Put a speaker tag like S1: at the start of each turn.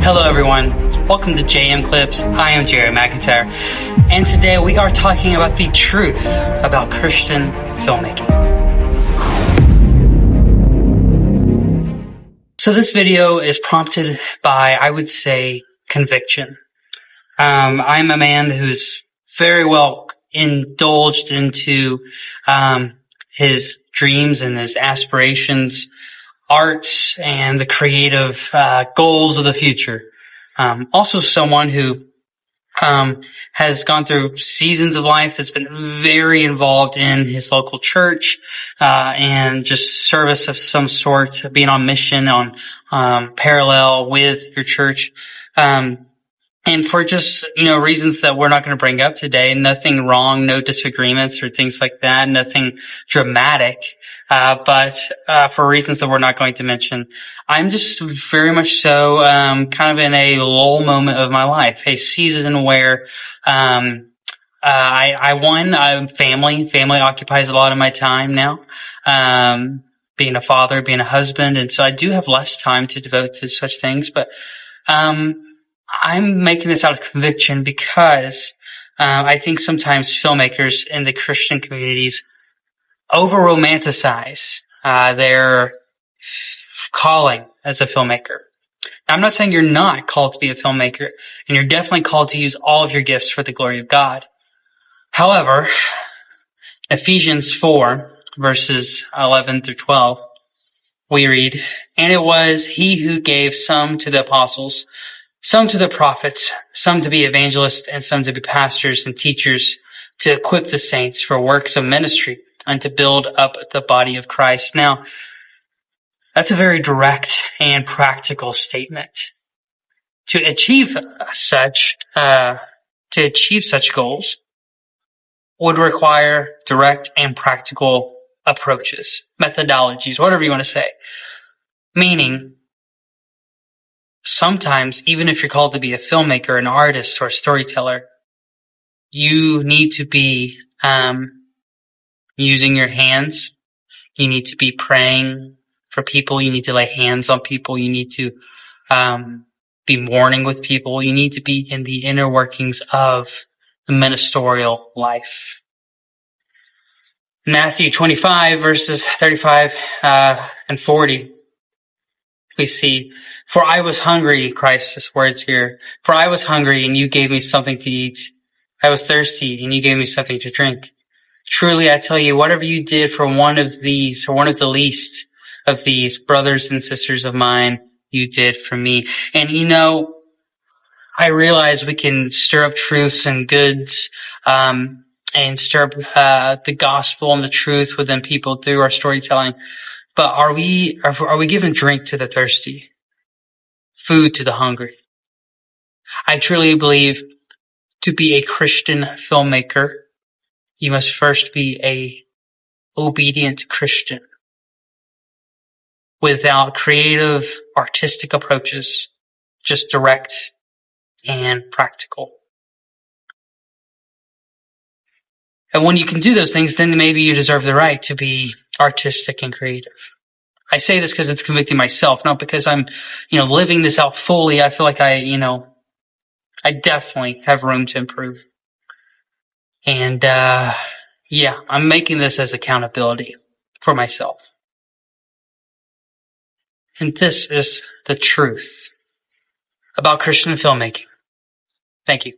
S1: Hello everyone, welcome to JM Clips. I am Jerry McIntyre, and today we are talking about the truth about Christian filmmaking. So this video is prompted by, I would say, conviction. I'm a man who's very well indulged into his dreams and his aspirations, arts, and the creative goals of the future. Also someone who has gone through seasons of life that's been very involved in his local church and just service of some sort, being on mission, on parallel with your church. And for just, reasons that we're not going to bring up today, nothing wrong, no disagreements or things like that, nothing dramatic, but for reasons that we're not going to mention. I'm just very much so, kind of in a lull moment of my life, a season where, family occupies a lot of my time now, being a father, being a husband, and so I do have less time to devote to such things, but, I'm making this out of conviction because I think sometimes filmmakers in the Christian communities over-romanticize their calling as a filmmaker. Now, I'm not saying you're not called to be a filmmaker, and you're definitely called to use all of your gifts for the glory of God. However, Ephesians 4, verses 11 through 12, we read, "And it was he who gave some to the apostles, some to the prophets, some to be evangelists, and some to be pastors and teachers, to equip the saints for works of ministry and to build up the body of Christ." Now, that's a very direct and practical statement. To achieve such goals would require direct and practical approaches, methodologies, whatever you want to say. Meaning, sometimes, even if you're called to be a filmmaker, an artist, or a storyteller, you need to be using your hands. You need to be praying for people. You need to lay hands on people. You need to be mourning with people. You need to be in the inner workings of the ministerial life. Matthew 25, verses 35 and 40. We see, "For I was hungry," Christ's words here, "for I was hungry and you gave me something to eat. I was thirsty and you gave me something to drink. Truly I tell you, whatever you did for one of these, or one of the least of these brothers and sisters of mine, you did for me." And I realize we can stir up truths and goods, and stir up the gospel and the truth within people through our storytelling. But are we giving drink to the thirsty, food to the hungry? I truly believe to be a Christian filmmaker, you must first be a obedient Christian without creative, artistic approaches, just direct and practical. And when you can do those things, then maybe you deserve the right to be artistic and creative. I say this because it's convicting myself, not because I'm, living this out fully. I feel like I definitely have room to improve. And, I'm making this as accountability for myself. And this is the truth about Christian filmmaking. Thank you.